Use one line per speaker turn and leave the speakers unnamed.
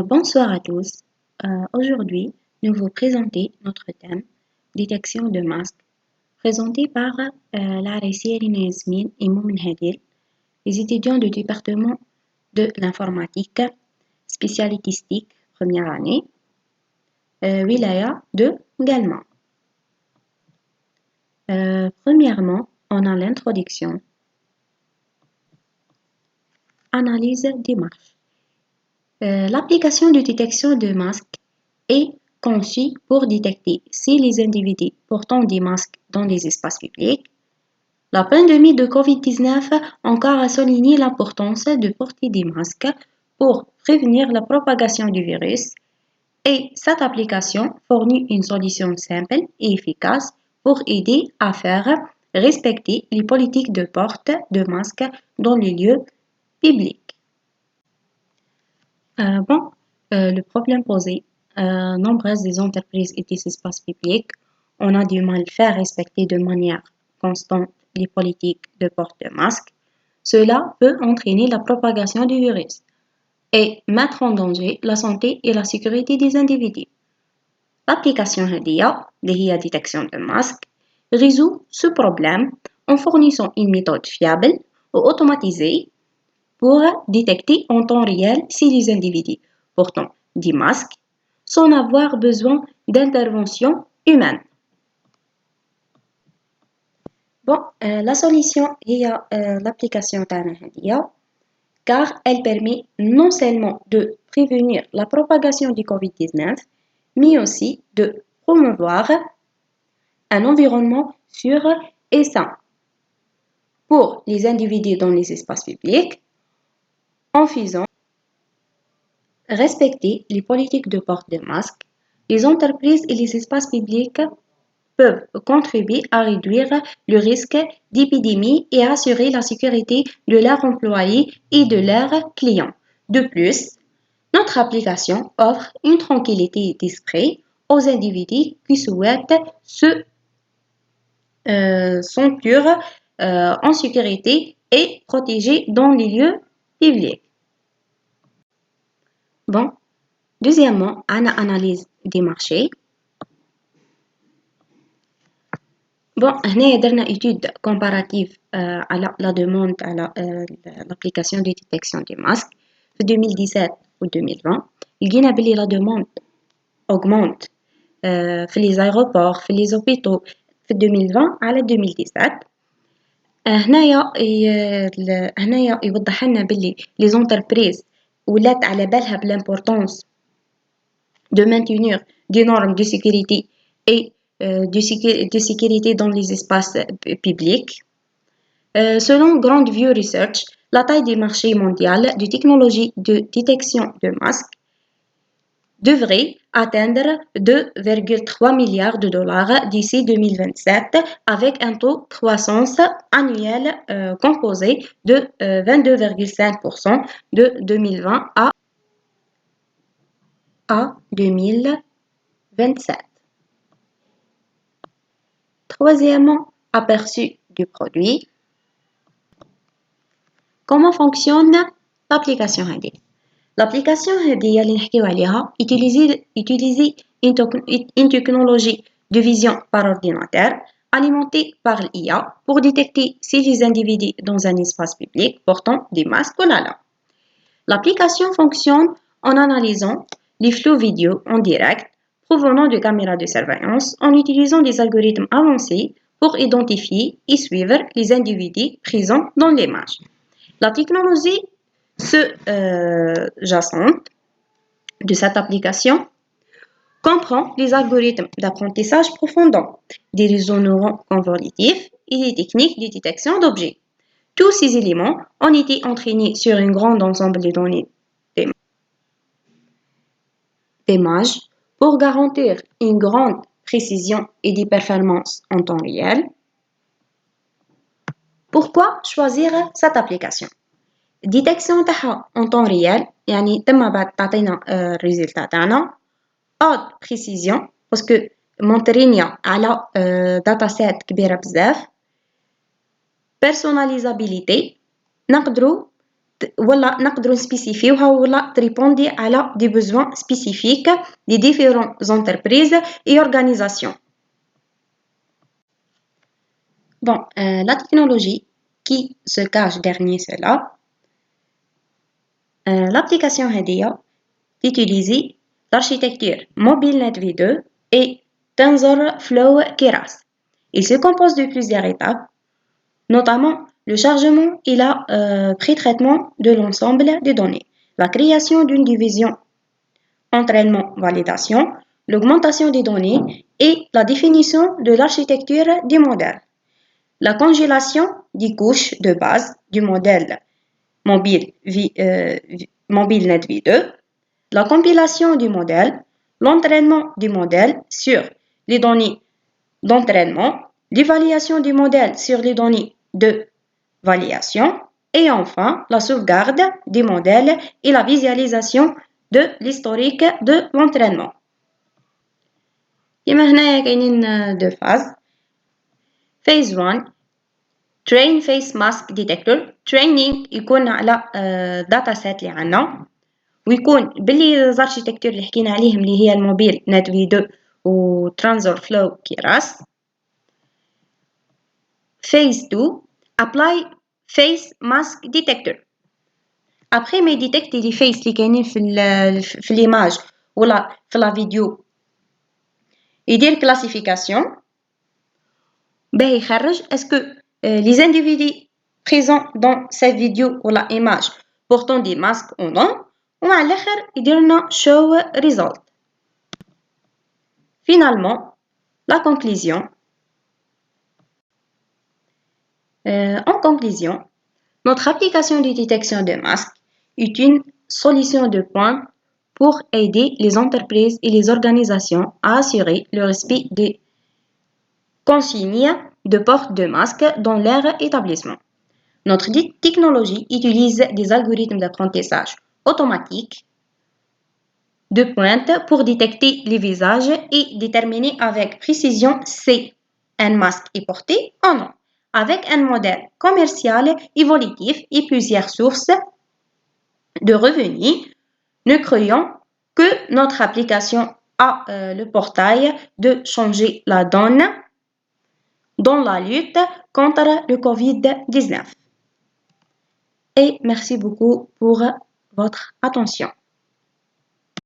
Bonsoir à tous. Aujourd'hui, nous vous présentons notre thème détection de masques, présenté par Lara Sierine Yasmine et Moumen Hadil, les étudiants du département de l'informatique, spécialistique, première année, Wilaya de Galma. Premièrement, on a l'introduction, analyse des marches. L'application de détection de masques est conçue pour détecter si les individus portant des masques dans les espaces publics. La pandémie de COVID-19 encore a souligné l'importance de porter des masques pour prévenir la propagation du virus et cette application fournit une solution simple et efficace pour aider à faire respecter les politiques de port de masques dans les lieux publics. Le problème posé, nombreuses des entreprises et des espaces publics, on a du mal à faire respecter de manière constante les politiques de port de masque. Cela peut entraîner la propagation du virus et mettre en danger la santé et la sécurité des individus. L'application Hadia, la détection de masque, résout ce problème en fournissant une méthode fiable ou automatisée pour détecter en temps réel si les individus portant des masques sans avoir besoin d'intervention humaine. La solution est l'application Tana Hadia car elle permet non seulement de prévenir la propagation du COVID-19, mais aussi de promouvoir un environnement sûr et sain pour les individus dans les espaces publics en faisant respecter les politiques de port de masque. Les entreprises et les espaces publics peuvent contribuer à réduire le risque d'épidémie et assurer la sécurité de leurs employés et de leurs clients. De plus, notre application offre une tranquillité d'esprit aux individus qui souhaitent se sentir en sécurité et protégés dans les lieux publics. Deuxièmement, analyse des marchés. هنا درنا étude comparative على la demande على l'application de détection des masques في 2017 و 2020 لقينا بلي la demande augmente في les aéroports في les hôpitaux في 2020 على 2017 هنايا يوضح لنا بلي les entreprises ولات على بالها بل'importance de maintenir des normes de sécurité et de sécurité dans les espaces publics. Selon Grandview Research, la taille du marché mondial de technologie de détection de masques devrait atteindre 2,3 milliards de dollars d'ici 2027 avec un taux de croissance annuel composé de 22,5% de 2020 à 2027. Troisièmement, aperçu du produit. Comment fonctionne l'application Hadi? L'application Hadi اللي نحكيو عليها utilise une technologie de vision par ordinateur alimentée par l'IA pour détecter si les individus dans un espace public portant des masques ou là. L'application fonctionne en analysant les flux vidéo en direct provenant de caméras de surveillance en utilisant des algorithmes avancés pour identifier et suivre les individus présents dans l'image. La technologie sous-jacente de cette application comprend les algorithmes d'apprentissage profondant, des réseaux neuronaux convolutifs et des techniques de détection d'objets. Tous ces éléments ont été entraînés sur un grand ensemble de données d'images pour garantir une grande précision et des performances en temps réel. Pourquoi choisir cette application? Détection en temps réel يعني تم بعد تعطينا الريزلت تاعنا haute précision parce que مونطرينيا على داتا سيت كبيرة بزاف. personnalisabilité نقدروا ولا نقدروا نسبيسيفيوها ولا تريبوندي على des besoins spécifiques des différentes entreprises et organisations. Bon, la technologie qui se cache derrière cela, l'application هذه d'utiliser l'architecture MobileNet V2 et TensorFlow Keras. Il se compose de plusieurs étapes, notamment le chargement et le pré-traitement de l'ensemble des données, la création d'une division entraînement-validation, l'augmentation des données et la définition de l'architecture des modèles, la congélation des couches de base du modèle MobileNet V2, la compilation du modèle, l'entraînement du modèle sur les données d'entraînement, l'évaluation du modèle sur les données de validation et enfin la sauvegarde des modèles et la visualisation de l'historique de l'entraînement. كما هنايا كاينين دو فاز. Phase 1 Train Face Mask Detector. Training يكون على داتا سيت اللي عندنا ويكون باللي زاركتيكتور اللي حكينا عليهم اللي هي الموبيل نت في 2 و ترانزور فلو كيراس. Phase 2 Apply Face Mask Detector. Après ما يديتكتي لي فيس اللي كاينين في ليماج ولا في لا فيديو يدير كلاسيفيكاسيون باه يخرج اسكو les individus présents dans cette vidéo ou la image portant des masques ou non ومع الاخر يدير لنا show result. Finalement la conclusion. En conclusion, notre application de détection de masques est une solution de pointe pour aider les entreprises et les organisations à assurer le respect des consignes de port de masques dans leur établissement. Notre technologie utilise des algorithmes d'apprentissage automatique de pointe pour détecter les visages et déterminer avec précision si un masque est porté ou non, avec un modèle commercial évolutif et plusieurs sources de revenus. Nous croyons que notre application a le portail de changer la donne dans la lutte contre le Covid-19. Et merci beaucoup pour votre attention.